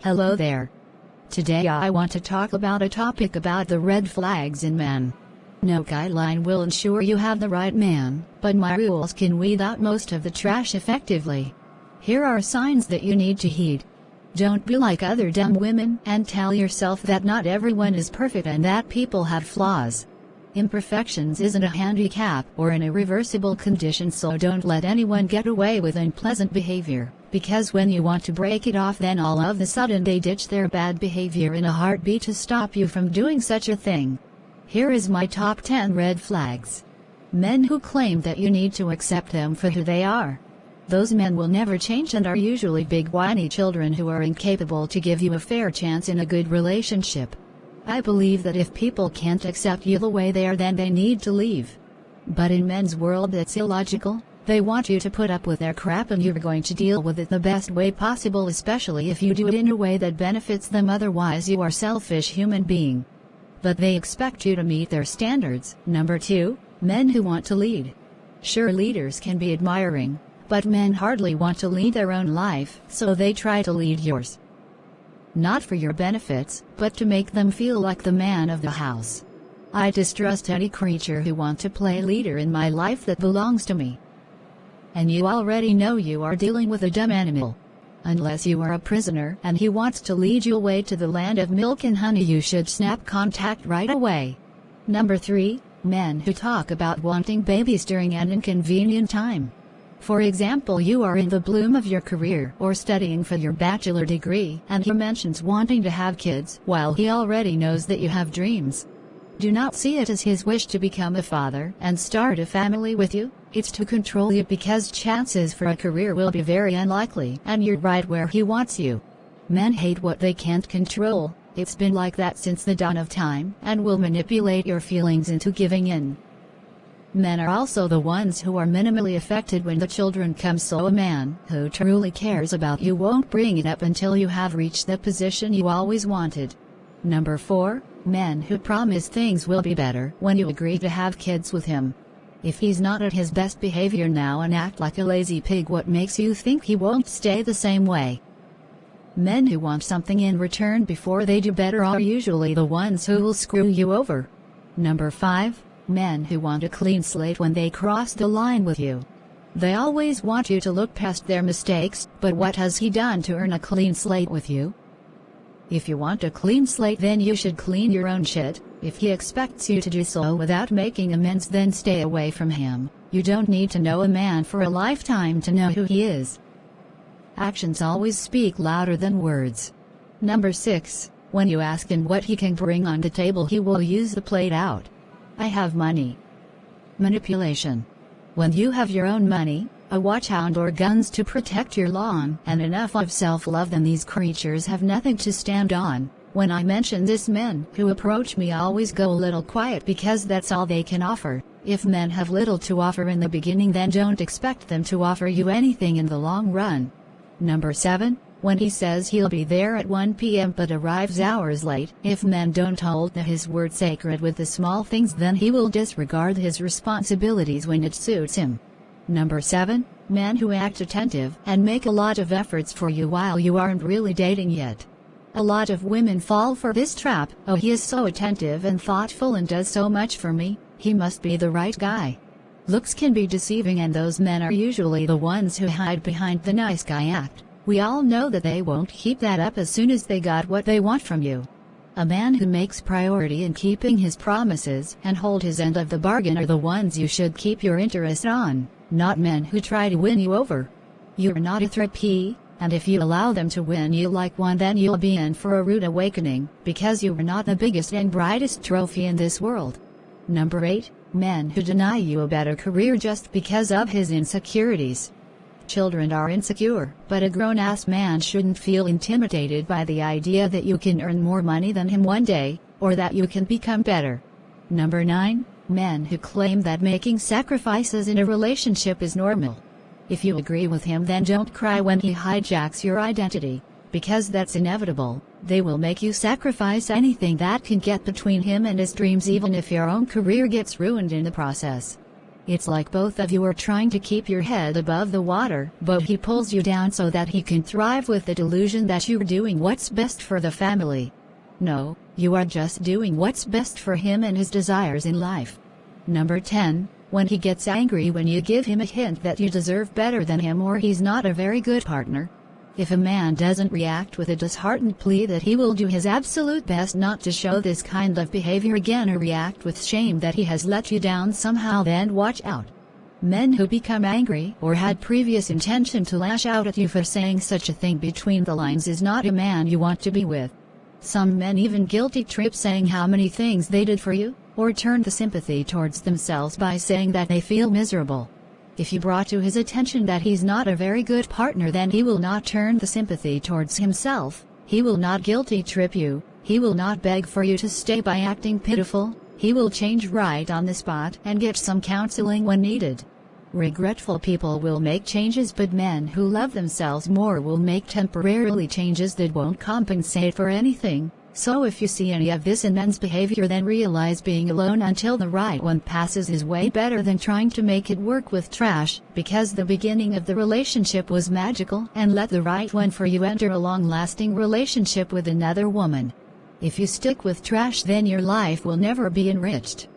Hello there. Today I want to talk about a topic about the red flags in men. No guideline will ensure you have the right man, but my rules can weed out most of the trash effectively. Here are signs that you need to heed. Don't be like other dumb women and tell yourself that not everyone is perfect and that people have flaws. Imperfections isn't a handicap or an irreversible condition, so don't let anyone get away with unpleasant behavior, because when you want to break it off, then all of a sudden they ditch their bad behavior in a heartbeat to stop you from doing such a thing. Here is my top 10 red flags. Men who claim that you need to accept them for who they are. Those men will never change and are usually big whiny children who are incapable to give you a fair chance in a good relationship. I believe that if people can't accept you the way they are, then they need to leave. But in men's world that's illogical. They want you to put up with their crap and you're going to deal with it the best way possible, especially if you do it in a way that benefits them, otherwise you are a selfish human being. But they expect you to meet their standards. Number 2, men who want to lead. Sure, leaders can be admiring, but men hardly want to lead their own life, so they try to lead yours. Not for your benefits, but to make them feel like the man of the house. I distrust any creature who wants to play leader in my life that belongs to me. And you already know you are dealing with a dumb animal. Unless you are a prisoner and he wants to lead you away to the land of milk and honey, you should snap contact right away. Number 3, men who talk about wanting babies during an inconvenient time. For example, you are in the bloom of your career or studying for your bachelor degree, and he mentions wanting to have kids while he already knows that you have dreams. Do not see it as his wish to become a father and start a family with you. It's to control you, because chances for a career will be very unlikely and you're right where he wants you. Men hate what they can't control. It's been like that since the dawn of time and will manipulate your feelings into giving in. Men are also the ones who are minimally affected when the children come, so a man who truly cares about you won't bring it up until you have reached the position you always wanted. Number 4, men who promise things will be better when you agree to have kids with him. If he's not at his best behavior now and act like a lazy pig, what makes you think he won't stay the same way? Men who want something in return before they do better are usually the ones who will screw you over. Number 5, men who want a clean slate when they cross the line with you. They always want you to look past their mistakes, but what has he done to earn a clean slate with you? If you want a clean slate, then you should clean your own shit. If he expects you to do so without making amends, then stay away from him. You don't need to know a man for a lifetime to know who he is. Actions always speak louder than words. Number 6, when you ask him what he can bring on the table, he will use the plate out. I have money. Manipulation. When you have your own money, a watchhound or guns to protect your lawn, and enough of self-love, then these creatures have nothing to stand on. When I mention this, men who approach me always go a little quiet because that's all they can offer. If men have little to offer in the beginning, then don't expect them to offer you anything in the long run. Number 7, when he says he'll be there at 1 p.m. but arrives hours late, if men don't hold his word sacred with the small things, then he will disregard his responsibilities when it suits him. Number 7, men who act attentive and make a lot of efforts for you while you aren't really dating yet. A lot of women fall for this trap. Oh, he is so attentive and thoughtful and does so much for me, he must be the right guy. Looks can be deceiving, and those men are usually the ones who hide behind the nice guy act. We all know that they won't keep that up as soon as they got what they want from you. A man who makes priority in keeping his promises and hold his end of the bargain are the ones you should keep your interest on, not men who try to win you over. You're not a therapy, and if you allow them to win you like one, then you'll be in for a rude awakening, because you are not the biggest and brightest trophy in this world. Number 8, men who deny you a better career just because of his insecurities. Children are insecure, but a grown-ass man shouldn't feel intimidated by the idea that you can earn more money than him one day, or that you can become better. Number 9, men who claim that making sacrifices in a relationship is normal. If you agree with him, then don't cry when he hijacks your identity, because that's inevitable. They will make you sacrifice anything that can get between him and his dreams, even if your own career gets ruined in the process. It's like both of you are trying to keep your head above the water, but he pulls you down so that he can thrive with the delusion that you're doing what's best for the family. No, you are just doing what's best for him and his desires in life. Number 10. When he gets angry when you give him a hint that you deserve better than him or he's not a very good partner. If a man doesn't react with a disheartened plea that he will do his absolute best not to show this kind of behavior again or react with shame that he has let you down somehow, then watch out. Men who become angry or had previous intention to lash out at you for saying such a thing between the lines is not a man you want to be with. Some men even guilty trip saying how many things they did for you, or turn the sympathy towards themselves by saying that they feel miserable. If you brought to his attention that he's not a very good partner, then he will not turn the sympathy towards himself, he will not guilty trip you, he will not beg for you to stay by acting pitiful, he will change right on the spot and get some counseling when needed. Regretful people will make changes, but men who love themselves more will make temporarily changes that won't compensate for anything. So if you see any of this in men's behavior, then realize being alone until the right one passes is way better than trying to make it work with trash, because the beginning of the relationship was magical, and let the right one for you enter a long-lasting relationship with another woman. If you stick with trash, then your life will never be enriched.